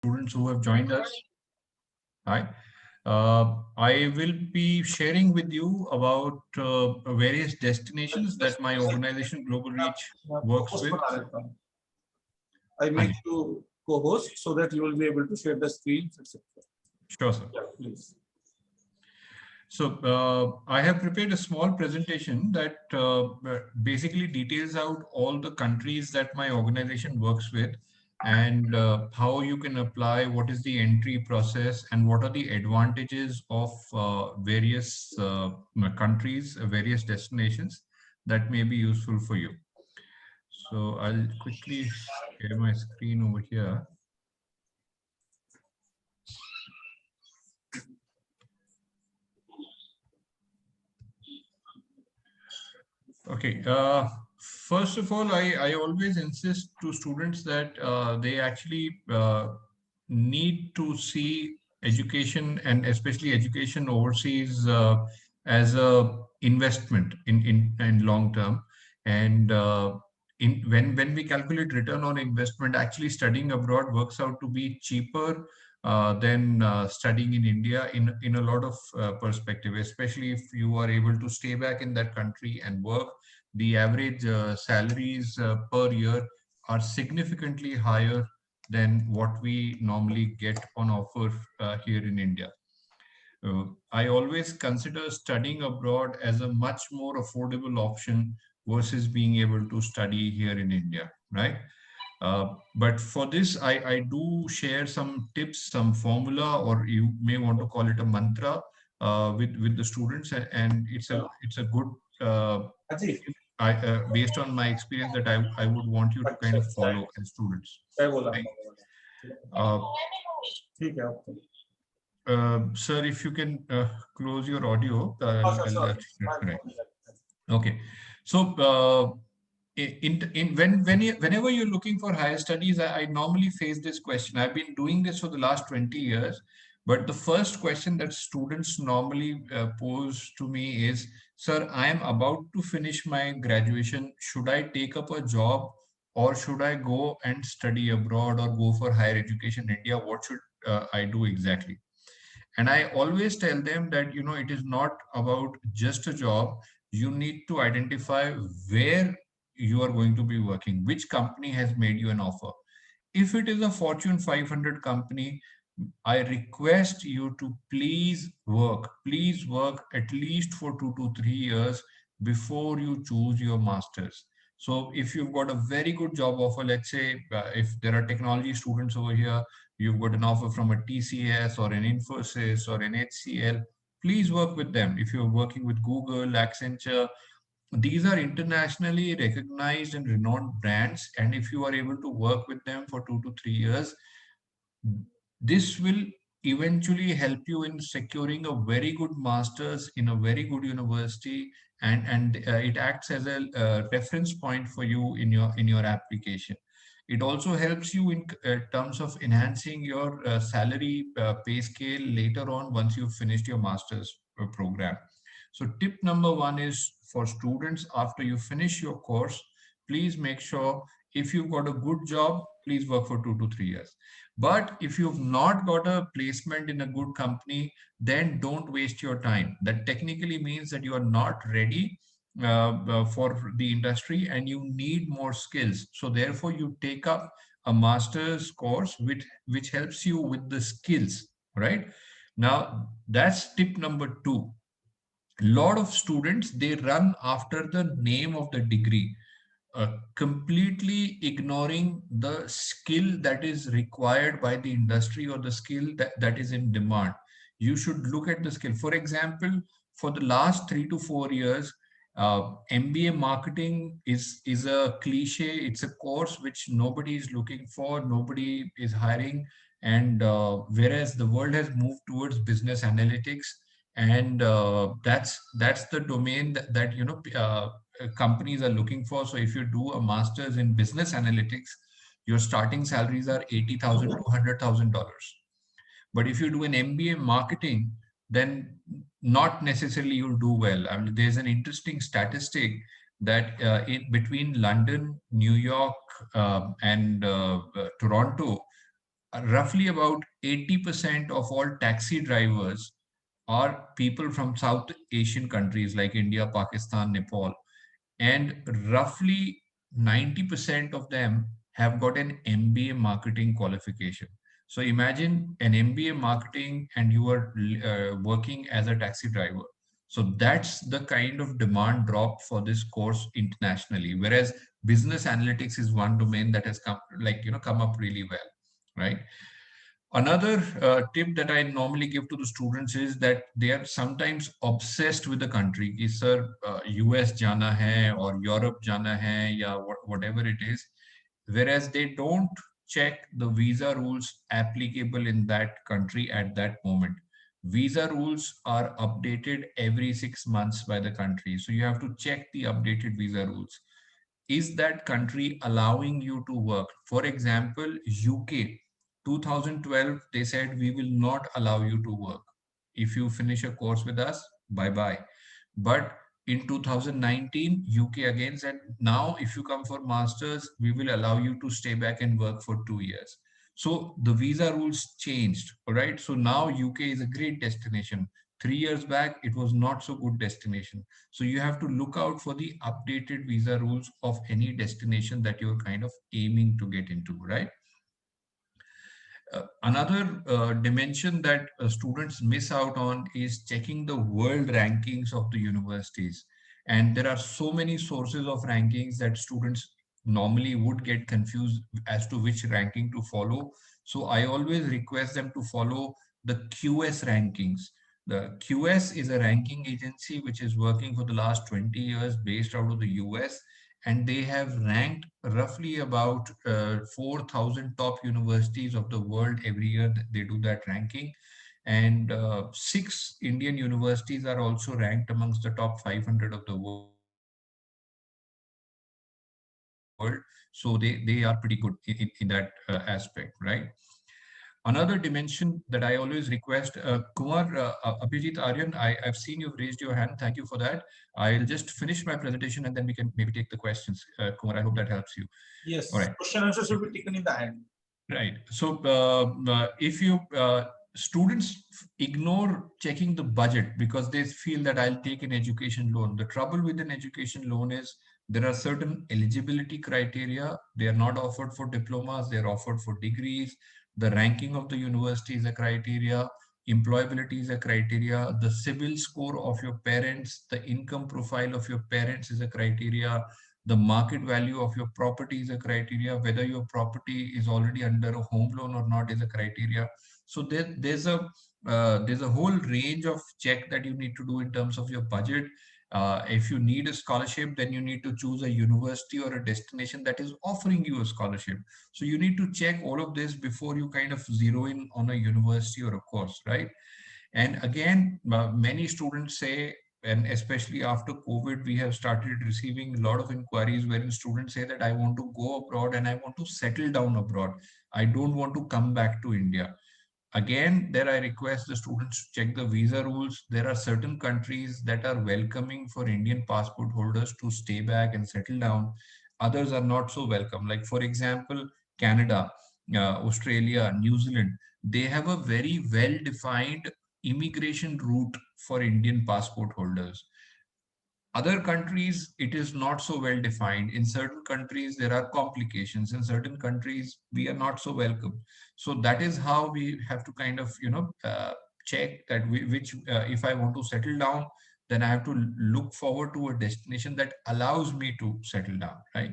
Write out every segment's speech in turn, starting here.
students who have joined us. Hi. I will be sharing with you about various destinations that my organization Global Reach मैं आपको works host with. बना देता हूँ. I make Hi. you co-host so that you will be able to share the screen, etc. Sure, sir. Yeah, please. So I have prepared a small presentation that basically details out all the countries that my organization works with and how you can apply, what is the entry process, and what are the advantages of various countries, various destinations that may be useful for you. So I'll quickly share my screen over here. Okay. First of all, I always insist to students that they actually need to see education and especially education overseas as a investment in long term. And when we calculate return on investment, actually studying abroad works out to be cheaper than studying in India in a lot of perspective, especially if you are able to stay back in that country and work. The average salaries per year are significantly higher than what we normally get on offer here in India. I always consider studying abroad as a much more affordable option versus being able to study here in India, right? But for this, I do share some tips, some formula, or you may want to call it a mantra with the students, and it's a good Ajit, based on my experience that I would want you to kind अच्छा of अच्छा follow as students. क्या बोला Right? आपने? Uh, ठीक है आपको. Sir, if you can close your audio, अच्छा I'll sorry. correct. Okay. So, whenever you're looking for higher studies, I normally face this question. I've been doing this for the last 20 years, but the first question that students normally pose to me is, Sir, I am about to finish my graduation. Should I take up a job or should I go and study abroad or go for higher education in India? What should I do exactly? And I always tell them that, it is not about just a job. You need to identify where you are going to be working, which company has made you an offer. If it is a Fortune 500 company, I request you to please work at least for 2 to 3 years before you choose your master's. So if you've got a very good job offer, let's say if there are technology students over here, you've got an offer from a TCS or an Infosys or an HCL, please work with them. If you're working with Google, Accenture, these are internationally recognized and renowned brands. And if you are able to work with them for 2 to 3 years, this will eventually help you in securing a very good master's in a very good university, and it acts as a reference point for you in your application. It also helps you in terms of enhancing your salary pay scale later on once you've finished your master's program. So tip number one is for students, after you finish your course, please make sure if you've got a good job, please work for 2 to 3 years. But if you've not got a placement in a good company, then don't waste your time. That technically means that you are not ready for the industry and you need more skills. So therefore, you take up a master's course which helps you with the skills, right? Now, that's tip number two. Lot of students, they run after the name of the degree, completely ignoring the skill that is required by the industry or the skill that is in demand. You should look at the skill. For example, for the last 3 to 4 years, MBA marketing is a cliche. It's a course which nobody is looking for, nobody is hiring, and whereas the world has moved towards business analytics, and that's the domain that companies are looking for. So if you do a master's in business analytics, your starting salaries are $80,000 to $100,000. But if you do an MBA marketing, then not necessarily you'll do well. I mean, there's an interesting statistic that between London, New York, and Toronto, roughly about 80% of all taxi drivers are people from South Asian countries like India, Pakistan, Nepal, and roughly 90% of them have got an MBA marketing qualification. So imagine an MBA marketing and you are working as a taxi driver. So that's the kind of demand drop for this course internationally. Whereas business analytics is one domain that has come, like, come up really well, right? Another tip that I normally give to the students is that they are sometimes obsessed with the country. कि sir, US jana hai or Europe jana hai या whatever it is, whereas they don't check the visa rules applicable in that country at that moment. Visa rules are updated every 6 months by the country, so you have to check the updated visa rules. Is that country allowing you to work? For example, UK, 2012, they said we will not allow you to work. If you finish a course with us, bye bye. But in 2019, UK again said, now if you come for masters, we will allow you to stay back and work for 2 years. So the visa rules changed, all right? So now UK is a great destination. 3 years back, it was not so good destination. So you have to look out for the updated visa rules of any destination that you're kind of aiming to get into, right? Another dimension that students miss out on is checking the world rankings of the universities. And there are so many sources of rankings that students normally would get confused as to which ranking to follow. So I always request them to follow the QS rankings. The QS is a ranking agency which is working for the last 20 years based out of the US, and they have ranked roughly about 4,000 top universities of the world every year. They do that ranking, and six Indian universities are also ranked amongst the top 500 of the world. So they are pretty good in that aspect, right? Another dimension that I always request, Kumar, Abhijit, Aryan, I've seen you've raised your hand. Thank you for that. I'll just finish my presentation and then we can maybe take the questions. Kumar, I hope that helps you. All right. Yes, question answer should be taken in the hand. Right. So, if you students ignore checking the budget because they feel that I'll take an education loan. The trouble with an education loan is there are certain eligibility criteria. They are not offered for diplomas. They are offered for degrees. The ranking of the university is a criteria. Employability is a criteria. The civil score of your parents, the income profile of your parents is a criteria. The market value of your property is a criteria. Whether your property is already under a home loan or not is a criteria. So there's a whole range of check that you need to do in terms of your budget. If you need a scholarship, then you need to choose a university or a destination that is offering you a scholarship. So you need to check all of this before you kind of zero in on a university or a course, right? And again, many students say, and especially after COVID, we have started receiving a lot of inquiries wherein students say that I want to go abroad and I want to settle down abroad. I don't want to come back to India. Again, there I request the students to check the visa rules. There are certain countries that are welcoming for Indian passport holders to stay back and settle down. Others are not so welcome. Like, for example, Canada, Australia, New Zealand, they have a very well-defined immigration route for Indian passport holders. Other countries, it is not so well defined. In certain countries, there are complications. In certain countries, we are not so welcome. So that is how we have to kind of, check that which, if I want to settle down, then I have to look forward to a destination that allows me to settle down, right?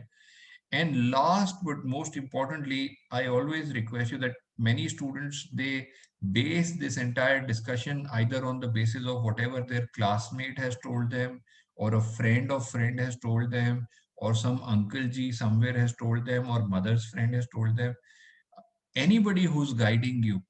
And last but most importantly, I always request you that many students, they base this entire discussion either on the basis of whatever their classmate has told them, or a friend of friend has told them, or some uncle G somewhere has told them, or mother's friend has told them. Anybody who's guiding you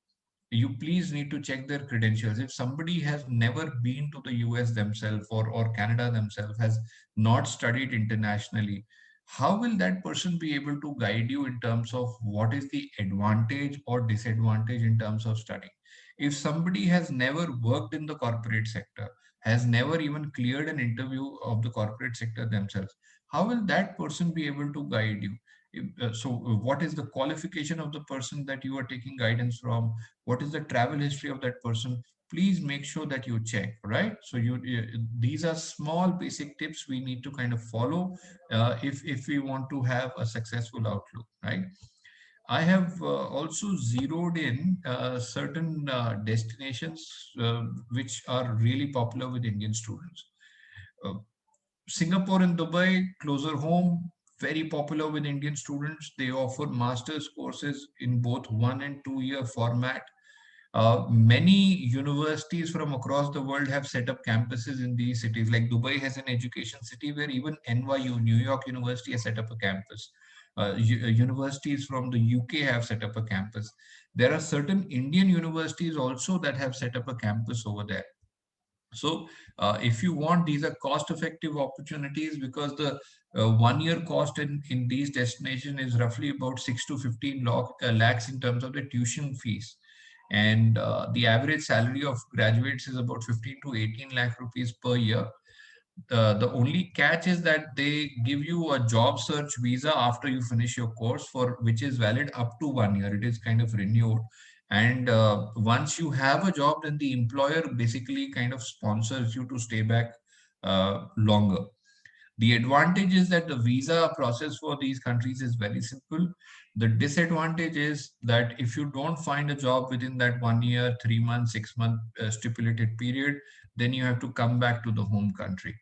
please need to check their credentials. If somebody has never been to the US themselves, or Canada themselves, has not studied internationally, how will that person be able to guide you in terms of what is the advantage or disadvantage in terms of studying? If somebody has never worked in the corporate sector, has never even cleared an interview of the corporate sector themselves, how will that person be able to guide you? So what is the qualification of the person that you are taking guidance from? What is the travel history of that person? Please make sure that you check, right? So these are small basic tips we need to kind of follow if we want to have a successful outlook, right? I have also zeroed in certain destinations which are really popular with Indian students. Uh, Singapore and Dubai, closer home, very popular with Indian students. They offer master's courses in both 1 and 2 year format. Many universities from across the world have set up campuses in these cities. Like Dubai has an education city where even NYU, New York University, has set up a campus. Universities from the UK have set up a campus. There are certain Indian universities also that have set up a campus over there. So, if you want, these are cost-effective opportunities because the 1 year cost in these destinations is roughly about 6 to 15 lakhs in terms of the tuition fees. And the average salary of graduates is about 15 to 18 lakh rupees per year. The only catch is that they give you a job search visa after you finish your course, for which is valid up to 1 year. It is kind of renewed. And once you have a job, then the employer basically kind of sponsors you to stay back longer. The advantage is that the visa process for these countries is very simple. The disadvantage is that if you don't find a job within that 1 year, 3 months, 6 month stipulated period, then you have to come back to the home country,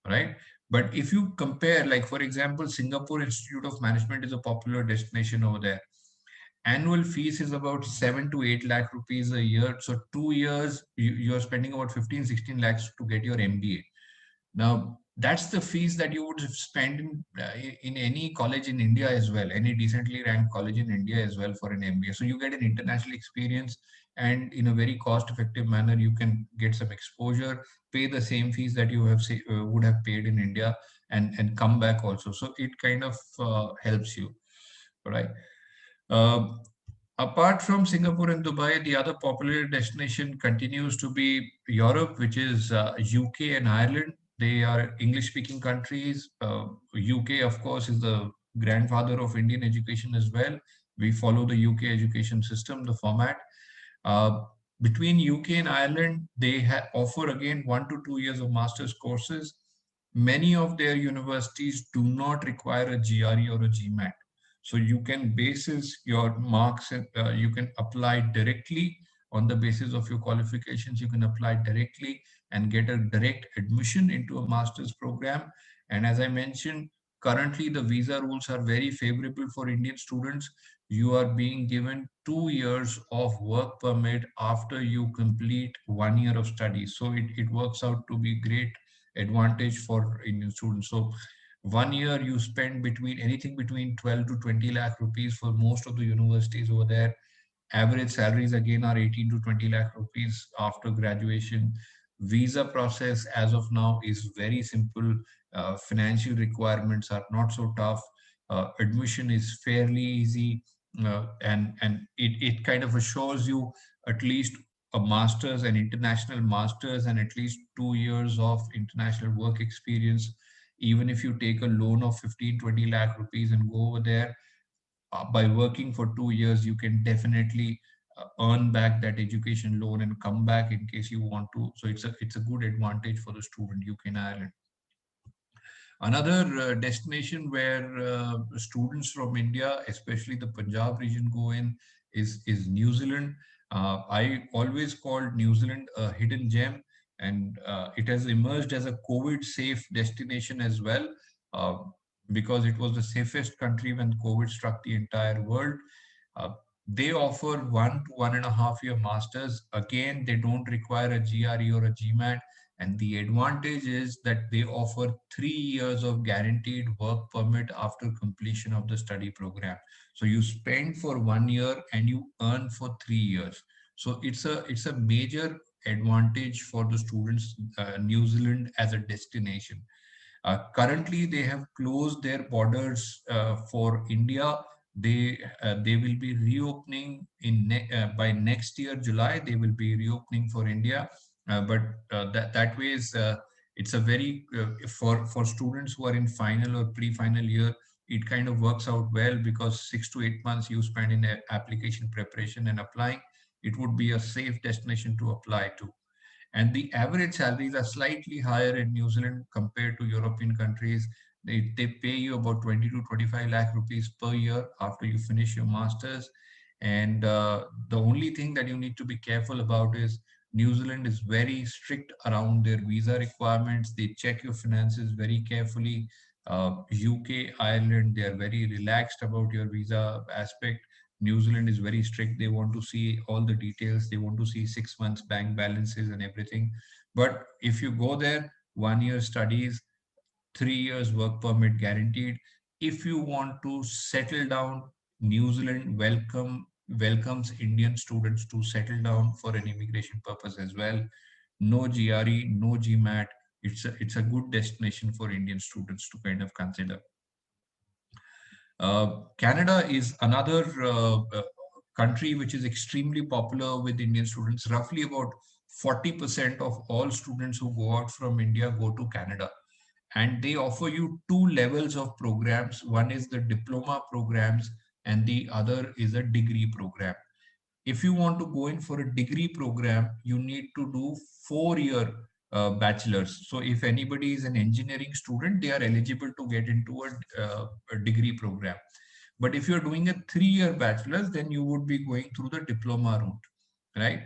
right? But if you compare, like for example, Singapore Institute of Management is a popular destination over there. Annual fees is about 7 to 8 lakh rupees a year. So 2 years, you're spending about 15, 16 lakhs to get your MBA. Now, that's the fees that you would spend in any college in India as well, any decently ranked college in India as well for an MBA. So you get an international experience, and in a very cost-effective manner, you can get some exposure, pay the same fees that you would have paid in India, and come back also. So it kind of helps you, right? Uh, Apart from Singapore and Dubai, the other popular destination continues to be Europe, which is UK and Ireland. They are English-speaking countries. UK, of course, is the grandfather of Indian education as well. We follow the UK education system, the format. Uh, Between UK and Ireland, they offer again 1 to 2 years of master's courses. Many of their universities do not require a GRE or a GMAT. So you can basis your marks, you can apply directly on the basis of your qualifications. You can apply directly and get a direct admission into a master's program. And as I mentioned, currently the visa rules are very favorable for Indian students. You are being given 2 years of work permit after you complete 1 year of study. So it works out to be great advantage for Indian students. So 1 year you spend between anything between 12 to 20 lakh rupees for most of the universities over there. Average salaries again are 18 to 20 lakh rupees after graduation. Visa process as of now is very simple. Financial requirements are not so tough. Admission is fairly easy, and it kind of assures you at least a master's, an international master's, and at least 2 years of international work experience. Even if you take a loan of 15, 20 lakh rupees and go over there, by working for 2 years, you can definitely earn back that education loan and come back in case you want to. So it's a good advantage for the student, UK and Ireland. Another destination where students from India, especially the Punjab region, go in is New Zealand. I always called New Zealand a hidden gem, and it has emerged as a COVID-safe destination as well, uh, because it was the safest country when COVID struck the entire world. Uh, they offer 1 to 1.5 year masters. Again, they don't require a GRE or a GMAT. And the advantage is that they offer 3 years of guaranteed work permit after completion of the study program. So you spend for 1 year and you earn for 3 years. So it's a major advantage for the students, New Zealand as a destination. Currently, they have closed their borders for India. They will be reopening by next year, July. They will be reopening for India, but that way is it's a very for students who are in final or pre-final year. it kind of works out well because 6 to 8 months you spend in application preparation and applying, it would be a safe destination to apply to. And the average salaries are slightly higher in New Zealand compared to European countries. They pay you about 20 to 25 lakh rupees per year after you finish your masters. And the only thing that you need to be careful about is New Zealand is very strict around their visa requirements. They check your finances very carefully. UK, Ireland, they are very relaxed about your visa aspect. New Zealand is very strict. They want to see all the details. They want to see 6 months bank balances and everything. But if you go there, 1 year studies, 3 years work permit guaranteed. If you want to settle down, New Zealand welcomes Indian students to settle down for an immigration purpose as well. No GRE, no GMAT. It's a good destination for Indian students to kind of consider. Canada is another country which is extremely popular with Indian students. Roughly about 40% of all students who go out from India go to Canada. And they offer you two levels of programs. One is the diploma programs, and the other is a degree program. If you want to go in for a degree program, you need to do 4 year bachelor's. So if anybody is an engineering student, they are eligible to get into a degree program. But if you're doing a 3 year bachelor's, then you would be going through the diploma route, right?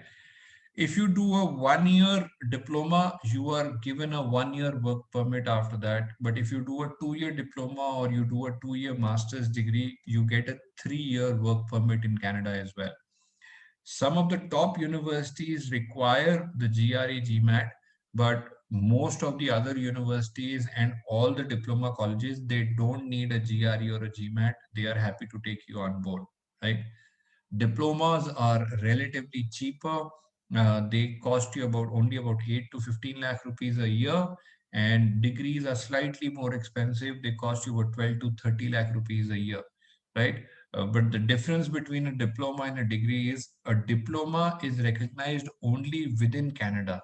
If you do a 1 year diploma, you are given a 1 year work permit after that. But if you do a 2 year diploma or you do a 2 year master's degree, you get a 3 year work permit in Canada as well. Some of the top universities require the GRE GMAT, but most of the other universities and all the diploma colleges, they don't need a GRE or a GMAT. They are happy to take you on board, right? Diplomas are relatively cheaper. They cost you only about 8 to 15 lakh rupees a year, and degrees are slightly more expensive. They cost you about 12 to 30 lakh rupees a year, right? But the difference between a diploma and a degree is a diploma is recognized only within Canada.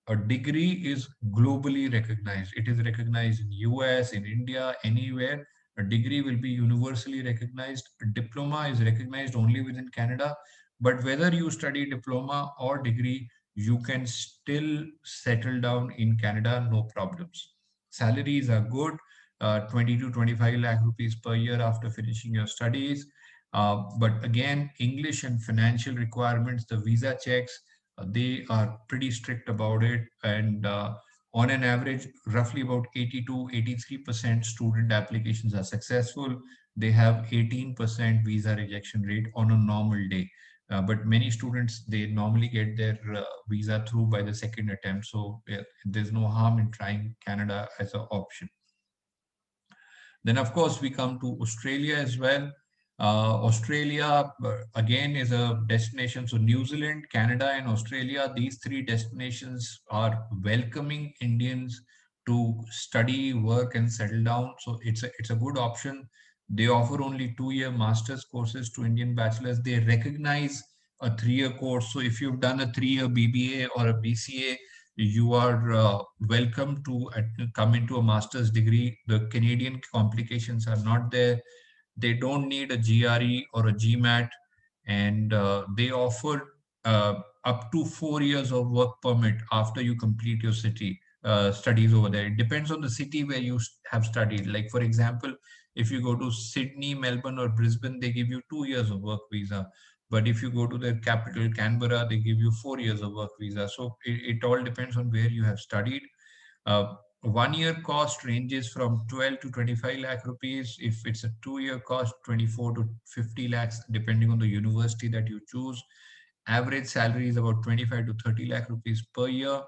A degree is globally recognized. It is recognized in US, in India, anywhere. A degree will be universally recognized. A diploma is recognized only within Canada. But whether you study diploma or degree, you can still settle down in Canada, no problems. Salaries are good, 20 to 25 lakh rupees per year after finishing your studies. But again, English and financial requirements, the visa checks, they are pretty strict about it. And on an average, roughly about 80 to 83% student applications are successful. They have 18% visa rejection rate on a normal day. But many students, they normally get their visa through by the second attempt. So there's no harm in trying Canada as an option. Then, of course, we come to Australia as well. Australia, again, is a destination. So New Zealand, Canada, and Australia, these three destinations are welcoming Indians to study, work, and settle down. So it's a good option. They offer only 2 year master's courses to Indian bachelors. They recognize a 3 year course. So if you've done a 3 year BBA or a BCA, you are welcome to come into a master's degree. The Canadian complications are not there. They don't need a GRE or a GMAT, and they offer up to 4 years of work permit after you complete your city studies over there. It depends on the city where you have studied. Like, for example, if you go to Sydney, Melbourne, or Brisbane, they give you 2 years of work visa. But if you go to their capital, Canberra, they give you 4 years of work visa. So it all depends on where you have studied. 1 year cost ranges from 12 to 25 lakh rupees. If it's a 2 year cost, 24 to 50 lakhs, depending on the university that you choose. Average salary is about 25 to 30 lakh rupees per year.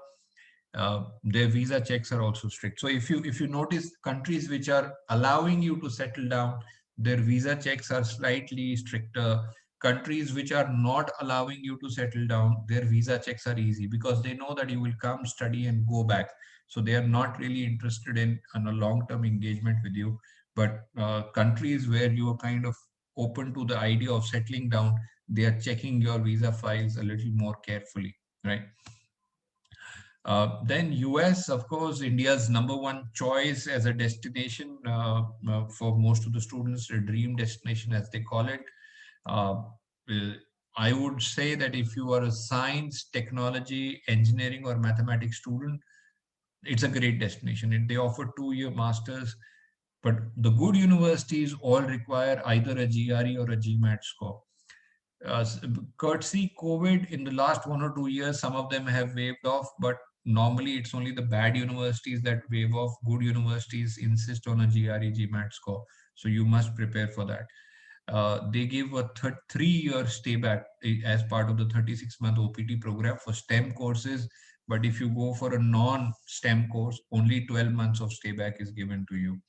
Their visa checks are also strict. So if you notice, countries which are allowing you to settle down, their visa checks are slightly stricter. Countries which are not allowing you to settle down, their visa checks are easy because they know that you will come, study, and go back. So they are not really interested in a long-term engagement with you. But countries where you are kind of open to the idea of settling down, they are checking your visa files a little more carefully, right? Then US, of course, India's number one choice as a destination for most of the students, a dream destination as they call it. Uh, uh, I would say that if you are a science, technology, engineering, or mathematics student, it's a great destination. They offer 2-year masters, but the good universities all require either a GRE or a GMAT score. Courtesy COVID, in the last 1 or 2 years, some of them have waived off, but normally it's only the bad universities that waive off. Good universities insist on a GRE GMAT score, so you must prepare for that. They give a 3-year stay back as part of the 36-month OPT program for STEM courses. But if you go for a non-STEM course, only 12 months of stay back is given to you.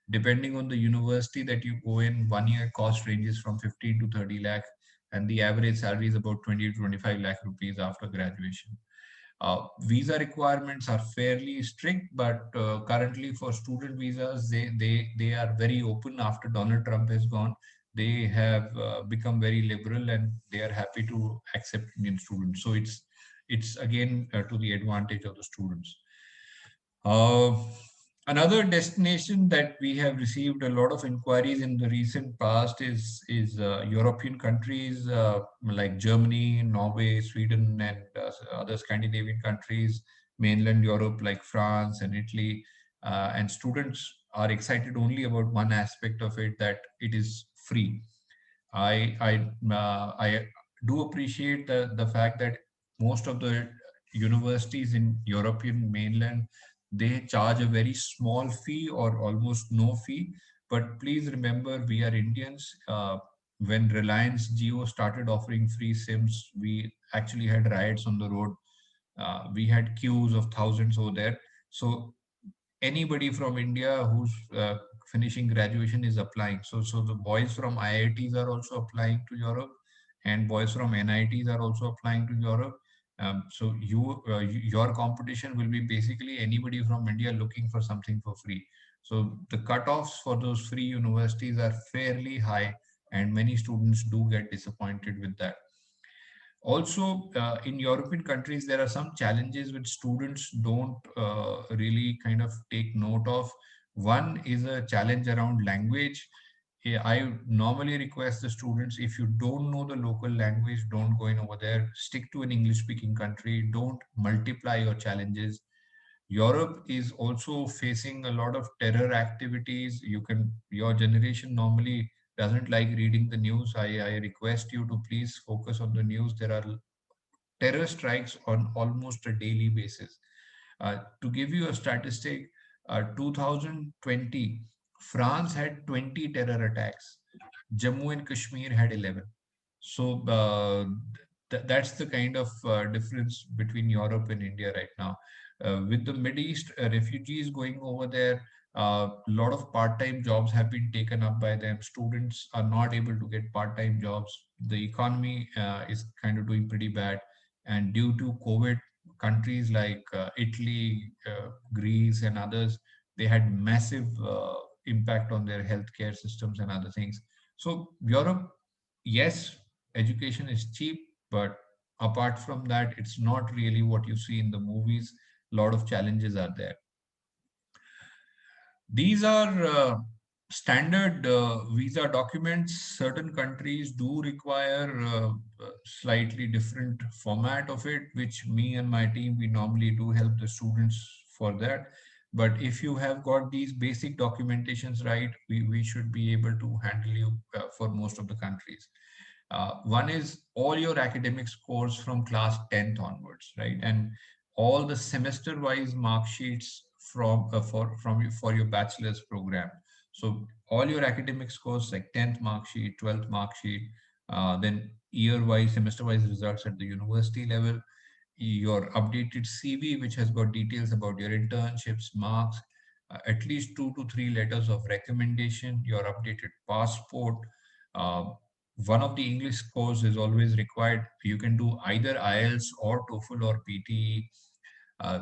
Depending on the university that you go in, 1 year cost ranges from 15 to 30 lakh, and the average salary is about 20 to 25 lakh rupees after graduation. Visa requirements are fairly strict, but currently for student visas, they are very open after Donald Trump has gone. They have become very liberal and they are happy to accept Indian students. So it's again to the advantage of the students. Uh, Another destination that we have received a lot of inquiries in the recent past is European countries like Germany, Norway, Sweden, and other Scandinavian countries, mainland Europe like France and Italy. And students are excited only about one aspect of it, that it is free. I do appreciate the fact that most of the universities in European mainland, they charge a very small fee or almost no fee. But please remember, we are Indians. When Reliance Jio started offering free SIMs, we actually had riots on the road. We had queues of thousands over there. So anybody from India who's finishing graduation is applying. So the boys from IITs are also applying to Europe, and boys from NITs are also applying to Europe. So your competition will be basically anybody from India looking for something for free. So the cutoffs for those free universities are fairly high, and many students do get disappointed with that. Also, in European countries, there are some challenges which students don't really kind of take note of. One is a challenge around language. I normally request the students, if you don't know the local language, don't go in over there. Stick to an English speaking country. Don't multiply your challenges. Europe is also facing a lot of terror activities. Your generation normally doesn't like reading the news. I request you to please focus on the news. There are terror strikes on almost a daily basis. To give you a statistic, 2020, France had 20 terror attacks. Jammu and Kashmir had 11. So that's the kind of difference between Europe and India right now. With the Middle East refugees going over there, a lot of part-time jobs have been taken up by them. Students are not able to get part-time jobs. The economy is kind of doing pretty bad. And due to COVID, countries like Italy, Greece, and others, they had massive impact on their healthcare systems and other things. So Europe, yes, education is cheap, but apart from that, it's not really what you see in the movies. A lot of challenges are there. These are standard visa documents. Certain countries do require slightly different format of it, which me and my team, we normally do help the students for that. But if you have got these basic documentations right, we should be able to handle you for most of the countries. One is all your academic scores from class 10th onwards, right? And all the semester-wise mark sheets for your bachelor's program. So all your academic scores like 10th mark sheet, 12th mark sheet, then year-wise, semester-wise results at the university level, your updated CV, which has got details about your internships, marks, at least 2 to 3 letters of recommendation, your updated passport. Uh, One of the English scores is always required. You can do either IELTS or TOEFL or PTE. Uh,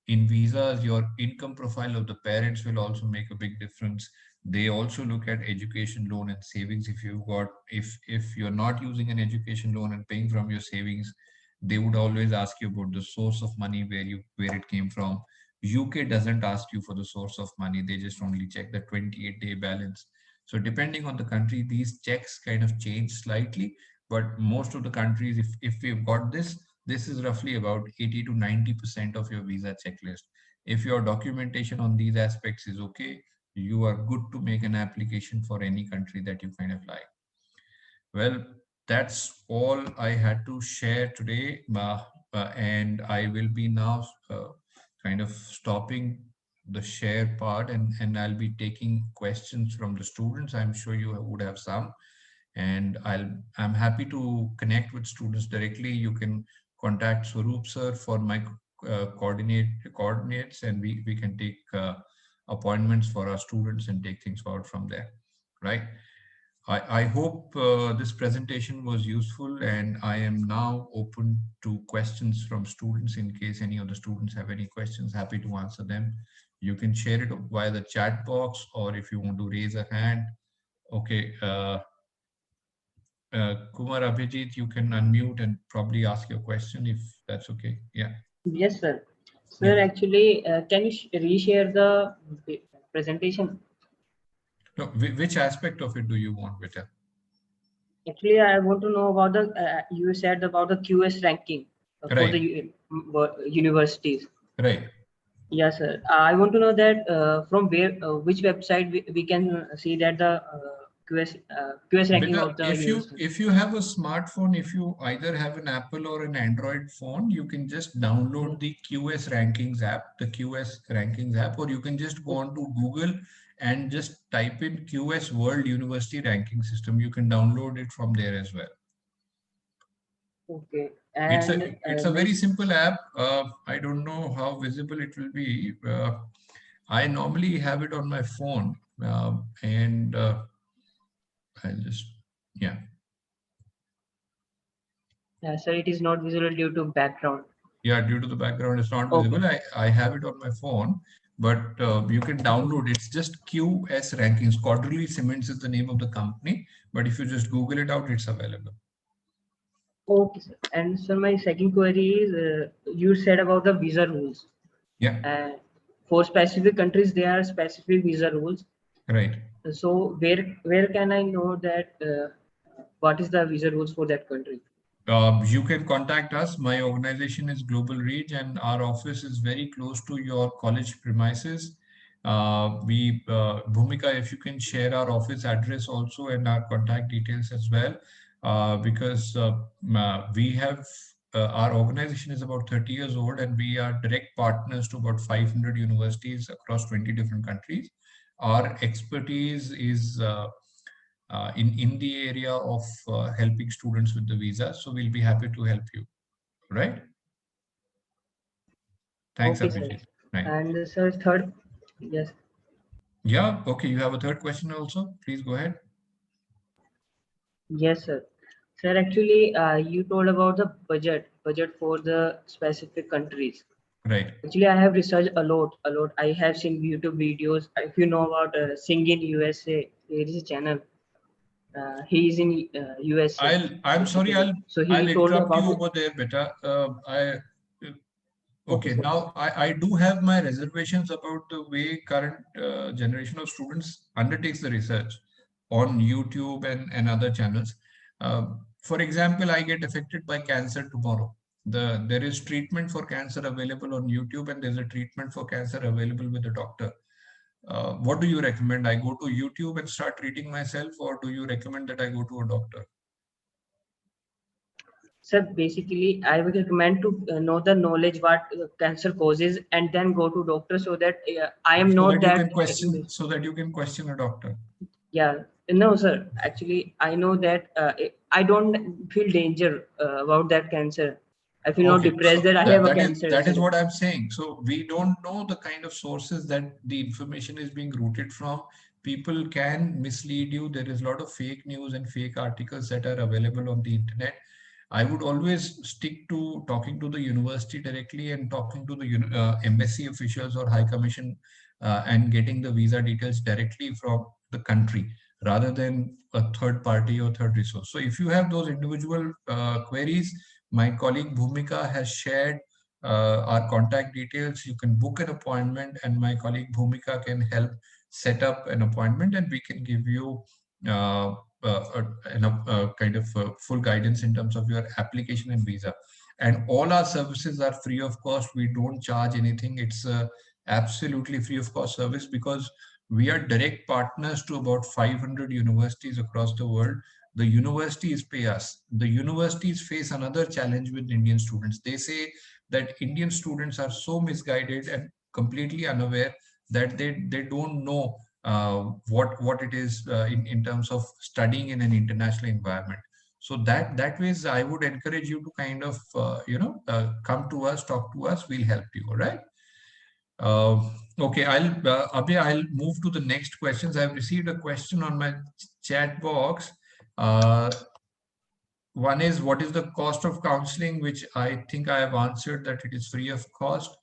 in visas, your income profile of the parents will also make a big difference. They also look at education loan and savings. If you've got, if you're not using an education loan and paying from your savings, They would always ask you about the source of money, where it came from. UK doesn't ask you for the source of money. They just only check the 28-day balance. So depending on the country, these checks kind of change slightly. But most of the countries, if we've got this is roughly about 80 to 90% of your visa checklist. If your documentation on these aspects is okay, you are good to make an application for any country that you kind of like. Well, that's all I had to share today, and I will be now kind of stopping the share part, and I'll be taking questions from the students. I'm sure you would have some, and I'm happy to connect with students directly. You can contact Swaroop sir for my coordinates, and we can take appointments for our students and take things forward from there, right? I hope this presentation was useful, and I am now open to questions from students. In case any of the students have any questions, happy to answer them. You can share it via the chat box, or if you want to raise a hand. Okay, Kumar Abhijit, you can unmute and probably ask your question if that's okay. Yeah, Yes, sir. yeah. Sir, actually, can you reshare the presentation? No, which aspect of it do you want, Vita? Actually, I want to know about the, you said about the QS ranking for the Right, universities. right. Yes, sir. I want to know that from where, which website we can see that the QS ranking Beta, of the university. if you have a smartphone, if you either have an Apple or an Android phone, you can just download the QS Rankings app, the QS Rankings app, or you can just go on to Google and just type in QS World University Ranking System. You can download it from there as well. Okay. It's a And it's a very simple app. I don't know how visible it will be. I normally have it on my phone, and I'll just yeah. sir, it is not visible due to background. Yeah, due to the background, it's not Okay. visible. I have it on my phone, but you can download. It's just QS Rankings. Quarterly Cements is the name of the company, but if you just Google it out, it's available. Okay, sir. And so my second query is, you said about the visa rules. Yeah, For specific countries, there are specific visa rules. right. So where can I know that what is the visa rules for that country? You can contact us. My organization is Global Reach, and our office is very close to your college premises. Bhumika, if you can share our office address also and our contact details as well, because we have our organization is about 30 years old, and we are direct partners to about 500 universities across 20 different countries. Our expertise is in the area of helping students with the visa. So we'll be happy to help you. Right? Thanks, Okay, sir. Abhijit. Right. And sir, third, yes, Yeah. Okay. You have a third question also. Please go ahead. yes, sir. Sir, actually, you told about the budget for the specific countries. Right. Actually, I have researched a lot, a lot. I have seen YouTube videos. If you know about Sing in USA, there is a channel. He is in USA, I'm sorry. basically. So I'll he told interrupt you about it. over there, beta. Okay, Okay, sir. now I do have my reservations about the way current generation of students undertakes the research on YouTube and other channels. For example, I get affected by cancer tomorrow. There is treatment for cancer available on YouTube, and there's a treatment for cancer available with a doctor. What do you recommend? I go to YouTube and start treating myself, or do you recommend that I go to a doctor? Sir, basically, I would recommend to know the knowledge what cancer causes and then go to doctor so that I am So not that you that. can question, so that you can question a doctor. Yeah, no, sir. Actually, I know that I don't feel danger about that cancer. I feel not Okay, depressed so that I have a cancer. that is Actually, what I'm saying. So we don't know the kind of sources that the information is being rooted from. People can mislead you. There is a lot of fake news and fake articles that are available on the internet. I would always stick to talking to the university directly and talking to the embassy officials or high commission and getting the visa details directly from the country rather than a third party or third resource. So if you have those individual queries, My colleague Bhumika has shared our contact details. You can book an appointment, and my colleague Bhumika can help set up an appointment, and we can give you uh, kind of full guidance in terms of your application and visa. And all our services are free of cost. We don't charge anything. It's absolutely free of cost service because we are direct partners to about 500 universities across the world. The universities pay us. The universities face another challenge with Indian students. They say that Indian students are so misguided and completely unaware that they don't know what it is in terms of studying in an international environment. So that ways I would encourage you to kind of come to us, talk to us. We'll help you. All right. Okay, Abhay, I'll move to the next questions. I've received a question on my chat box. Uh, One is, what is the cost of counseling, which I think I have answered that it is free of cost.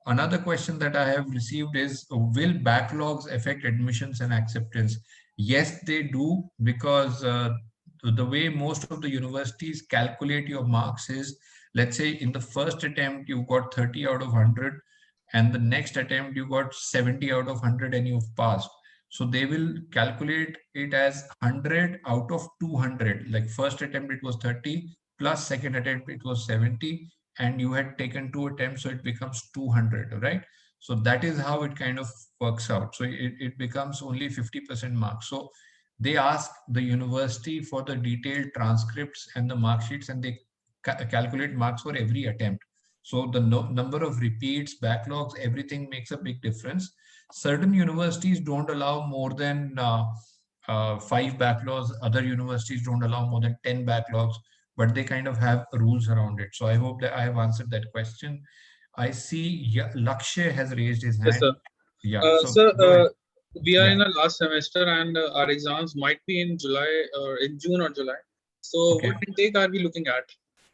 Another question that I have received is, will backlogs affect admissions and acceptance? Yes, they do, because the way most of the universities calculate your marks is, let's say in the first attempt you got 30 out of 100, and the next attempt you got 70 out of 100 and you've passed. So they will calculate it as 100 out of 200. Like first attempt it was 30, plus second attempt it was 70, and you had taken two attempts, so it becomes 200, right? So that is how it kind of works out. So it becomes only 50% marks. So they ask the university for the detailed transcripts and the mark sheets, and they calculate marks for every attempt. So the number of repeats, backlogs, everything makes a big difference. Certain universities don't allow more than 5 backlogs. Other universities don't allow more than 10 backlogs, but they kind of have rules around it. So I hope that I have answered that question. I see Lakshay has raised his Yes, hand. sir. Yeah, so Sir, go ahead. we are Yeah, in our last semester and our exams might be in July or in June or July. So okay. what intake are we looking at?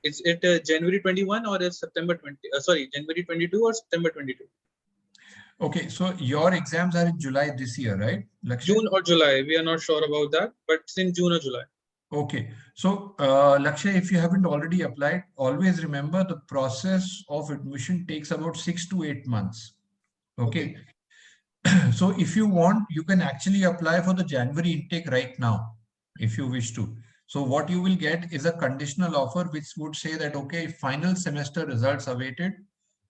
Is it January 21 or is September 20? Sorry, January 22 or September 22? Okay, so your exams are in July this year, right, Lakshay? June or July? We are not sure about that, but it's in June or July. Okay, so Lakshay, if you haven't already applied, always remember the process of admission takes about 6 to 8 months. Okay. Okay, so if you want, you can actually apply for the January intake right now, if you wish to. So what you will get is a conditional offer, which would say that, okay, final semester results awaited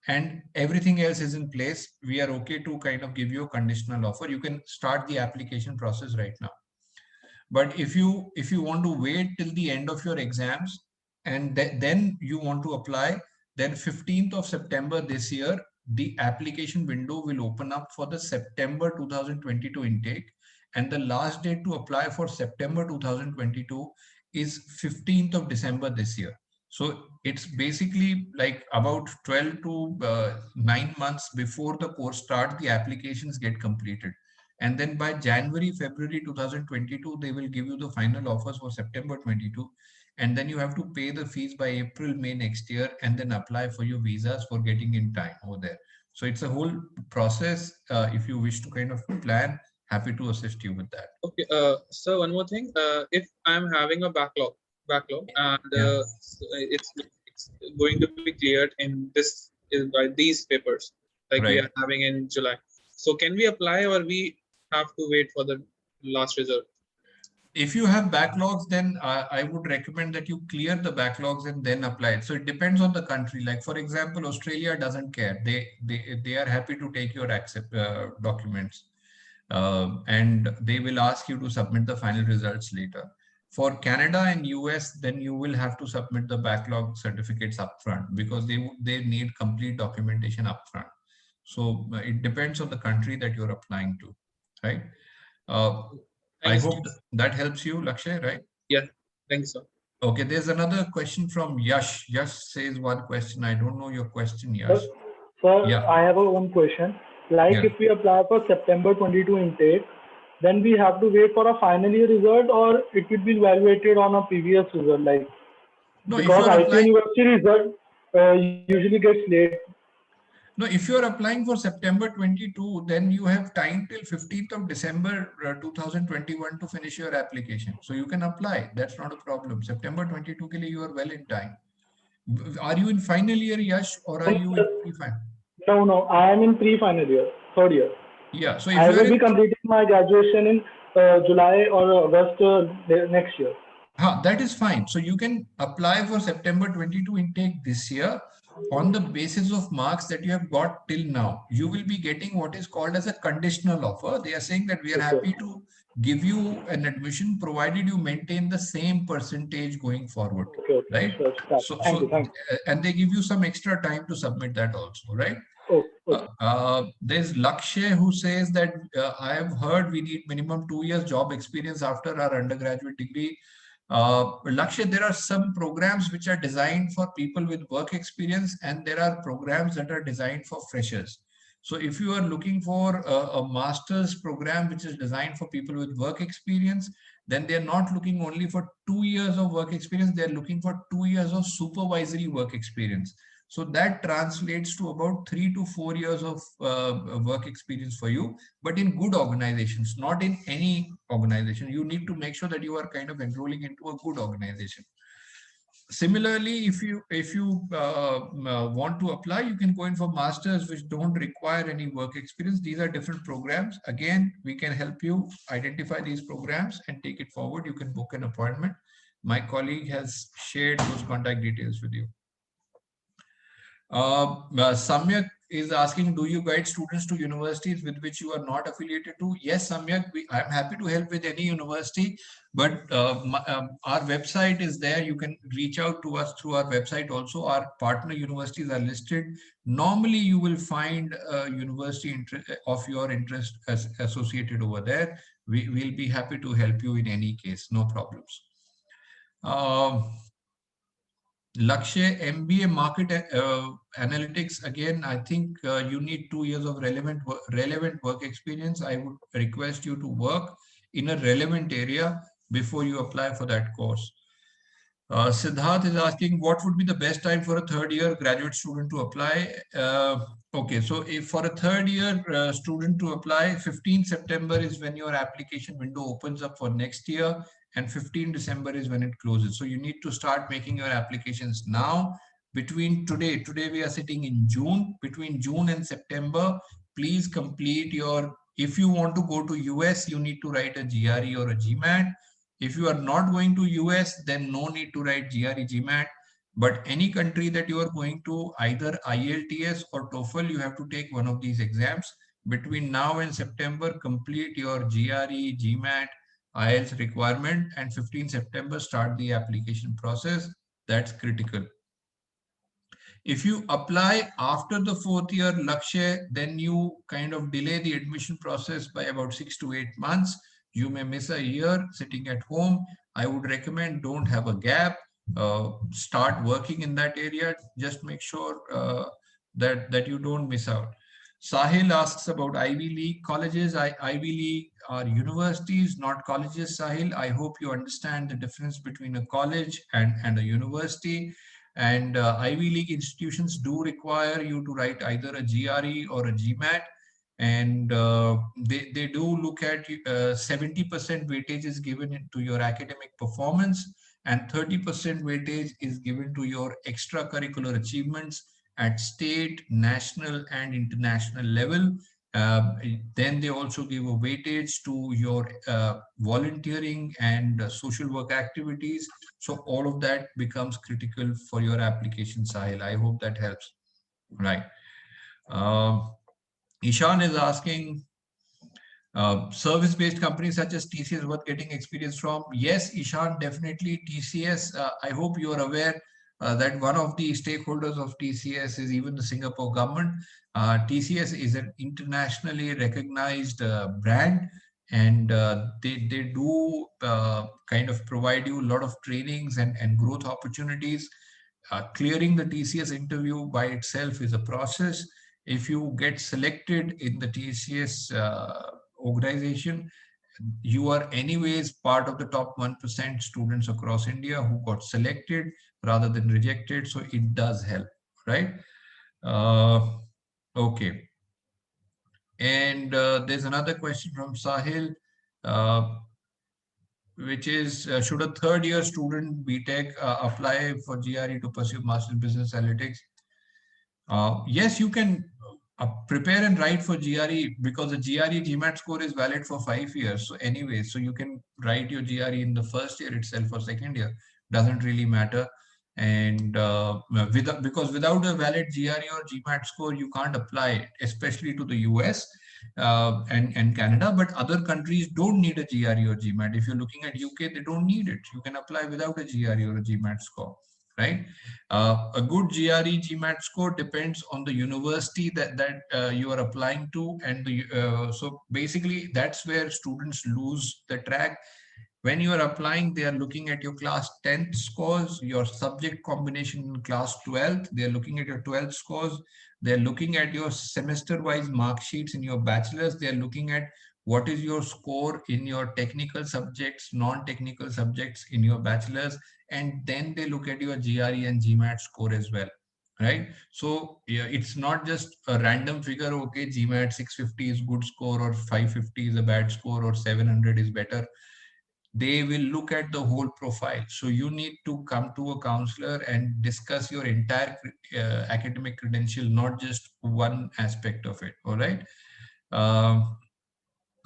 and everything else is in place. We are okay to kind of give you a conditional offer. You can start the application process right now. But if you want to wait till the end of your exams and then you want to apply, then 15th of September this year, the application window will open up for the September 2022 intake, and the last date to apply for September 2022 is 15th of December this year. So it's basically like about 12 to 9 months before the course starts, the applications get completed. And then by January, February 2022, they will give you the final offers for September 22. And then you have to pay the fees by April, May next year, and then apply for your visas for getting in time over there. So it's a whole process. If you wish to kind of plan, happy to assist you with that. Okay. So one more thing. If I'm having a backlog, and Yeah. it's going to be cleared in this by these papers, like we Right. are having in July. So can we apply or we have to wait for the last result? If you have backlogs, then I would recommend that you clear the backlogs and then apply it. So it depends on the country. Like for example, Australia doesn't care. They are happy to take your accept documents, and they will ask you to submit the final results later. For Canada and US, then you will have to submit the backlog certificates upfront because they need complete documentation upfront. So it depends on the country that you're applying to, right? Uh, Thank I you, sir. hope that helps you, Lakshay, right? Yeah. Thank you, sir. Okay, there's another question from Yash. Yash says one question. I don't know your question, Yash. Sir, Yeah, I have one question. Like yeah. if we apply for September 22 intake, then we have to wait for a final year result or it will be evaluated on a previous result, like No, if because you're IT applying, university result usually gets late. no, if you're applying for September 22, then you have time till 15th of December 2021 to finish your application. So you can apply. That's not a problem. September 22 ke liye you are well in time. Are you in final year, Yash, or are you in pre-final? No, I am in pre-final year, third year. Yeah, so if I you are will be in, completing my graduation in July or August next year. that is fine. So you can apply for September 22 intake this year on the basis of marks that you have got till now. You will be getting what is called as a conditional offer. They are saying that we are Okay. happy to give you an admission provided you maintain the same percentage going forward, Okay. right? Sure. Start. Thank you. And they give you some extra time to submit that also, right? Okay. There's Lakshay who says that I have heard we need minimum 2 years job experience after our undergraduate degree. Lakshay, there are some programs which are designed for people with work experience, and there are programs that are designed for freshers. So if you are looking for a master's program which is designed for people with work experience, then they're not looking only for 2 years of work experience, they're looking for 2 years of supervisory work experience. So that translates to about 3 to 4 years of work experience for you, but in good organizations, not in any organization. You need to make sure that you are kind of enrolling into a good organization. Similarly, if you want to apply, you can go in for masters which don't require any work experience. These are different programs. Again, we can help you identify these programs and take it forward. You can book an appointment. My colleague has shared those contact details with you. Samyak is asking, do you guide students to universities with which you are not affiliated to? Yes, Samyak, I'm happy to help with any university, but our website is there. You can reach out to us through our website also. Our partner universities are listed. Normally, you will find a university of your interest associated over there. We'll be happy to help you in any case, no problems. Lakshay, MBA market analytics. Again, I think you need 2 years of relevant work experience. I would request you to work in a relevant area before you apply for that course. Siddharth is asking, what would be the best time for a third year graduate student to apply? Okay, so if for a third year student to apply, 15 September is when your application window opens up for next year, and 15 December is when it closes. So you need to start making your applications now. Today we are sitting in June, between June and September, please complete your, if you want to go to US, you need to write a GRE or a GMAT. If you are not going to US, then no need to write GRE, GMAT. But any country that you are going to, either IELTS or TOEFL, you have to take one of these exams. Between now and September, complete your GRE, GMAT, IELTS requirement, and 15 September, start the application process. That's critical. If you apply after the fourth year, Lakshay, then you kind of delay the admission process by about 6 to 8 months. You may miss a year sitting at home. I would recommend don't have a gap. Start working in that area. Just make sure that you don't miss out. Sahil asks about Ivy League colleges. Ivy League are universities, not colleges, Sahil. I hope you understand the difference between a college and a university. And Ivy League institutions do require you to write either a GRE or a GMAT. And they do look at 70% weightage is given to your academic performance, and 30% weightage is given to your extracurricular achievements at state, national, and international level. Then they also give a weightage to your volunteering and social work activities. So all of that becomes critical for your application, Sahil. I hope that helps. Right. Ishan is asking, service-based companies such as TCS worth getting experience from? Yes, Ishan, definitely TCS. I hope you are aware that one of the stakeholders of TCS is even the Singapore government. TCS is an internationally recognized brand, and they do kind of provide you a lot of trainings and growth opportunities. Clearing the TCS interview by itself is a process. If you get selected in the TCS organization, you are anyways part of the top 1% students across India who got selected rather than rejected. So it does help, right? Okay. And there's another question from Sahil. which is should a third year student BTech apply for GRE to pursue Master in Business Analytics? Yes, you can prepare and write for GRE because the GRE GMAT score is valid for 5 years. So anyway, so you can write your GRE in the first year itself or second year. Doesn't really matter. And because without a valid GRE or GMAT score, you can't apply, especially to the US and Canada. But other countries don't need a GRE or GMAT. If you're looking at UK, they don't need it. You can apply without a GRE or a GMAT score, right? A good GRE GMAT score depends on the university that you are applying to, and so basically that's where students lose the track. When you are applying, they are looking at your class 10th scores, your subject combination in class 12th. They are looking at your 12th scores. They're looking at your semester-wise mark sheets in your bachelor's. They're looking at what is your score in your technical subjects, non-technical subjects in your bachelor's, and then they look at your GRE and GMAT score as well, right? So yeah, it's not just a random figure, okay, GMAT 650 is good score or 550 is a bad score or 700 is better. They will look at the whole profile. So you need to come to a counselor and discuss your entire academic credential, not just one aspect of it. All right.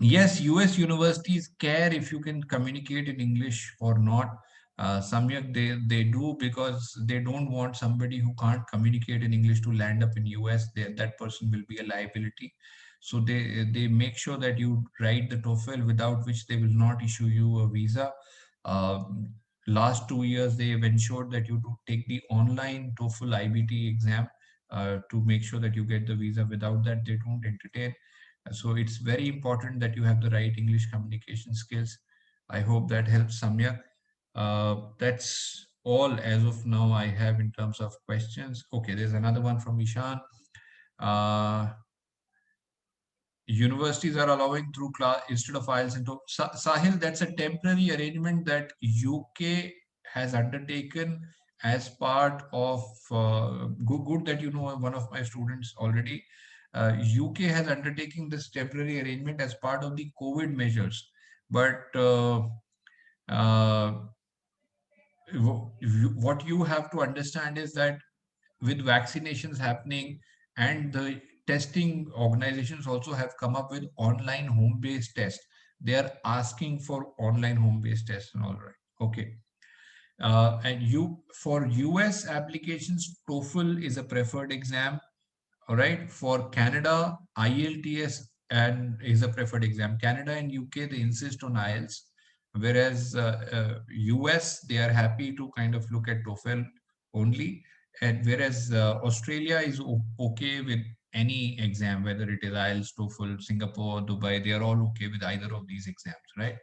Yes, US universities care if you can communicate in English or not. Samyak, they do because they don't want somebody who can't communicate in English to land up in US. That person will be a liability. So they make sure that you write the TOEFL, without which they will not issue you a visa. Last 2 years, they have ensured that you do take the online TOEFL IBT exam to make sure that you get the visa. Without that, they don't entertain. So it's very important that you have the right English communication skills. I hope that helps, Samyak. That's all as of now I have in terms of questions. Okay, there's another one from Ishan. Uh, Universities are allowing through class instead of IELTS into Sahil. That's a temporary arrangement that UK has undertaken as part of good that you know one of my students already. UK has undertaken this temporary arrangement as part of the COVID measures, but uh, what you have to understand is that with vaccinations happening and the testing, organizations also have come up with online home-based tests. They are asking for online home-based tests and all right. Okay. And for US applications, TOEFL is a preferred exam. All right. For Canada, IELTS and is a preferred exam. Canada and UK, they insist on IELTS, whereas US, they are happy to kind of look at TOEFL only. And whereas Australia is okay with any exam, whether it is IELTS, TOEFL, Singapore, Dubai, they are all okay with either of these exams, right?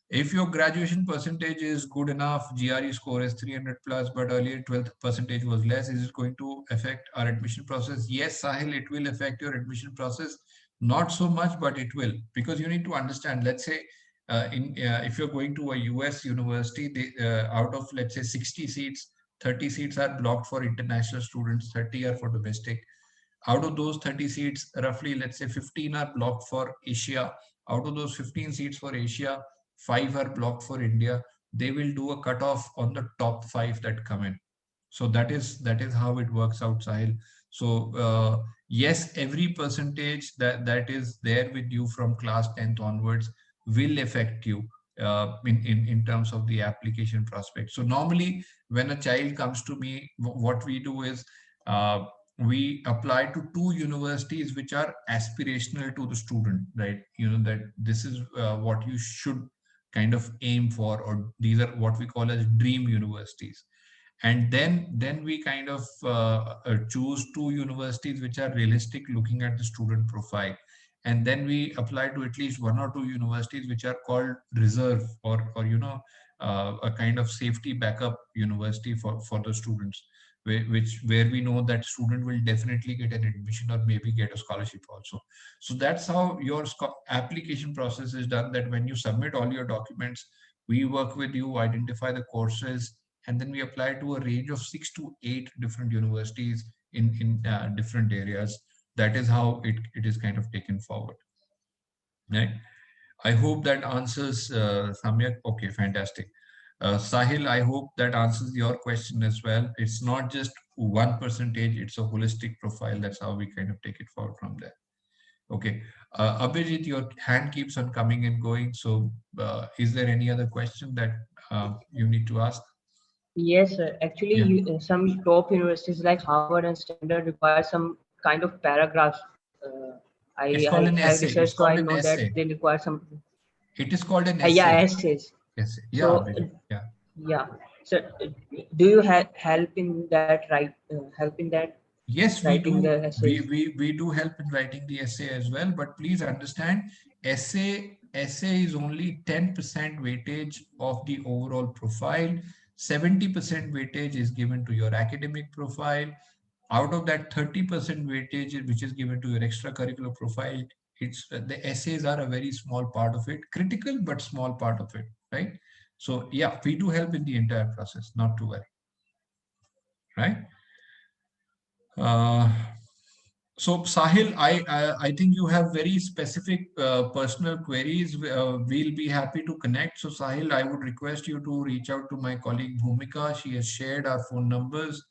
If your graduation percentage is good enough, GRE score is 300 plus, but earlier 12th percentage was less, is it going to affect our admission process? Yes, Sahil, it will affect your admission process. Not so much, but it will, because you need to understand, let's say, if you're going to a US university, out of, let's say, 60 seats, 30 seats are blocked for international students, 30 are for domestic. Out of those 30 seats, roughly, let's say 15 are blocked for Asia. Out of those 15 seats for Asia, 5 are blocked for India. They will do a cutoff on the top 5 that come in. So that is how it works out, Sahil. So yes, every percentage that is there with you from class 10th onwards will affect you in terms of the application prospect. So normally when a child comes to me, what we do is we apply to 2 universities which are aspirational to the student, right? You know that this is what you should kind of aim for, or these are what we call as dream universities. And then we kind of choose 2 universities which are realistic looking at the student profile, and then we apply to at least 1 or 2 universities which are called reserve, or a kind of safety backup university for the students, where we know that student will definitely get an admission or maybe get a scholarship also. So that's how your application process is done, that when you submit all your documents, we work with you, identify the courses, and then we apply to a range of 6 to 8 different universities in different areas. That is how it is kind of taken forward, right? I hope that answers Samyak. Okay, fantastic. Sahil, I hope that answers your question as well. It's not just 1%, it's a holistic profile. That's how we kind of take it forward from there. Okay. Abhijit, your hand keeps on coming and going. So is there any other question that you need to ask? Yes, sir. Actually, Yeah. some top universities like Harvard and Standard require some kind of paragraphs. It's I called an have essay. It's researched, so called I an know that essay. they require some. It is called an Yeah, essay. essays. Essay. Yeah, So Abhijit. Yeah. yeah. So do you help in that help in that Yes, we writing do. the essays? We do help in writing the essay as well, but please understand, essay is only 10% weightage of the overall profile. 70% weightage is given to your academic profile. Out of that 30% weightage which is given to your extracurricular profile, it's the essays are a very small part of it, critical but small part of it, right? So yeah, we do help in the entire process, not to worry, right? Uh, So Sahil, I think you have very specific personal queries. We'll be happy to connect. So Sahil, I would request you to reach out to my colleague Bhumika. She has shared our phone numbers.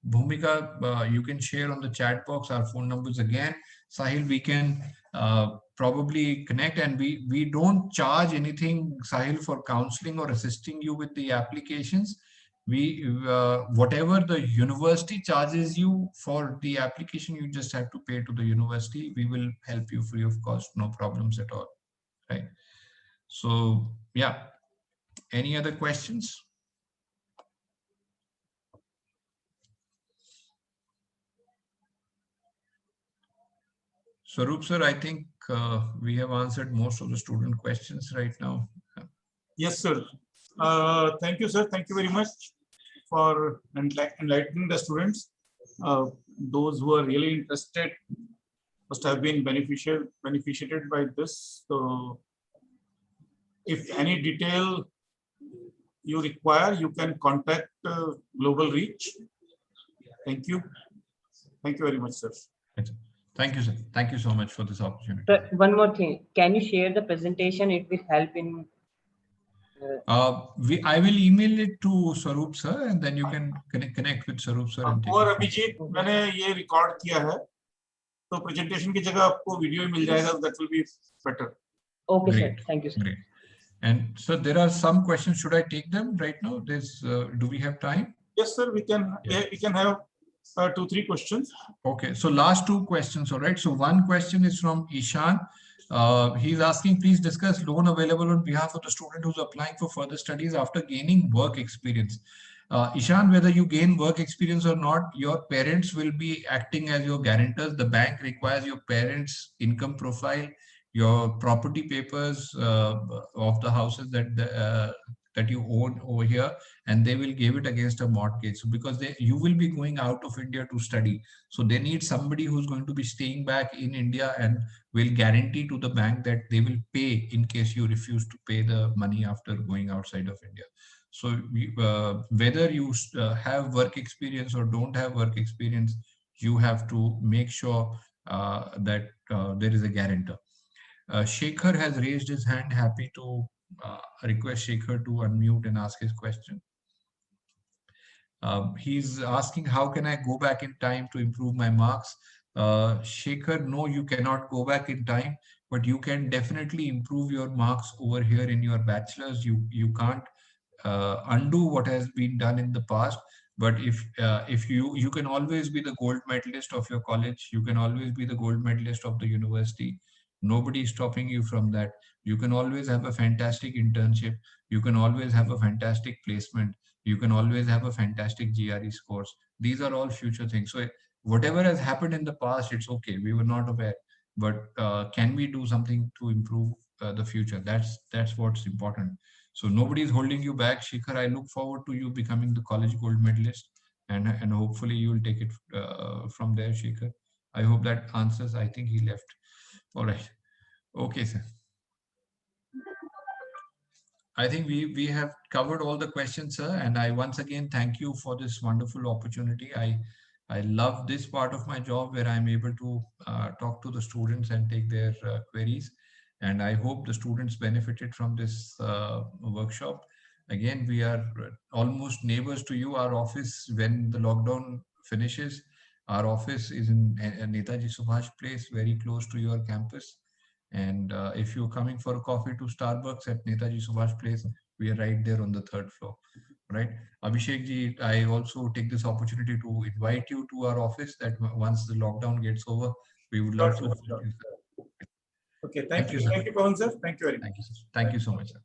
Bhumika, you can share on the chat box our phone numbers again. Sahil, we can probably connect, and we don't charge anything, Sahil, for counseling or assisting you with the applications. We whatever the university charges you for the application, you just have to pay to the university. We will help you free of cost, no problems at all, right? So yeah, any other questions? Swaroop sir, I think we have answered most of the student questions right now. Yes, sir. Thank you, sir. Thank you very much for enlightening the students. Those who are really interested must have been benefited by this. So if any detail you require, you can contact Global Reach. Thank you. Thank you very much, sir. Thank you, sir. Thank you so much for this opportunity. So one more thing, can you share the presentation? It will help in. I will email it to Swaroop sir, and then you can connect with Swaroop sir and take और it. Abhijit, मैंने ये record किया है, तो presentation की जगह आपको video मिल जाएगा. That will be better. Okay, Great. sir. Thank you, sir. Great. And so there are some questions. Should I take them right now? Do we have time? Yes, sir. We can. Yeah. We can have 2-3 questions. Okay. So last two questions. All right. So one question is from Ishan. He's asking, please discuss loan available on behalf of the student who's applying for further studies after gaining work experience. Ishan, whether you gain work experience or not, your parents will be acting as your guarantors. The bank requires your parents' income profile, your property papers of the houses that you own over here, and they will give it against a mortgage. So because you will be going out of India to study, so they need somebody who's going to be staying back in India and will guarantee to the bank that they will pay in case you refuse to pay the money after going outside of India. So whether you have work experience or don't have work experience, you have to make sure that there is a guarantor. Shekhar has raised his hand. Happy to request Shekhar to unmute and ask his question. He's asking, how can I go back in time to improve my marks? Shekhar, no, you cannot go back in time, but you can definitely improve your marks over here in your bachelor's. You can't undo what has been done in the past, but if you can always be the gold medalist of your college, you can always be the gold medalist of the university. Nobody is stopping you from that. You can always have a fantastic internship. You can always have a fantastic placement. You can always have a fantastic GRE scores. These are all future things. So whatever has happened in the past, it's okay. We were not aware, but can we do something to improve the future? That's what's important. So nobody is holding you back, Shikhar. I look forward to you becoming the college gold medalist, and hopefully you will take it from there, Shikhar. I hope that answers. I think he left. All right. Okay, sir. I think we have covered all the questions, sir. And I once again thank you for this wonderful opportunity. I love this part of my job where I'm able to talk to the students and take their queries. And I hope the students benefited from this workshop. Again, we are almost neighbors to you. Our office, when the lockdown finishes, our office is in Netaji Subhash Place, very close to your campus. And if you're coming for a coffee to Starbucks at Netaji Subhash Place, we are right there on the third floor. Right, Abhishek ji, I also take this opportunity to invite you to our office. That once the lockdown gets over, we would love to. Sure. Okay, Thank you, sir. Thank you, Pawan sir. Thank you very much. Thank you, sir. Thank you so much, sir.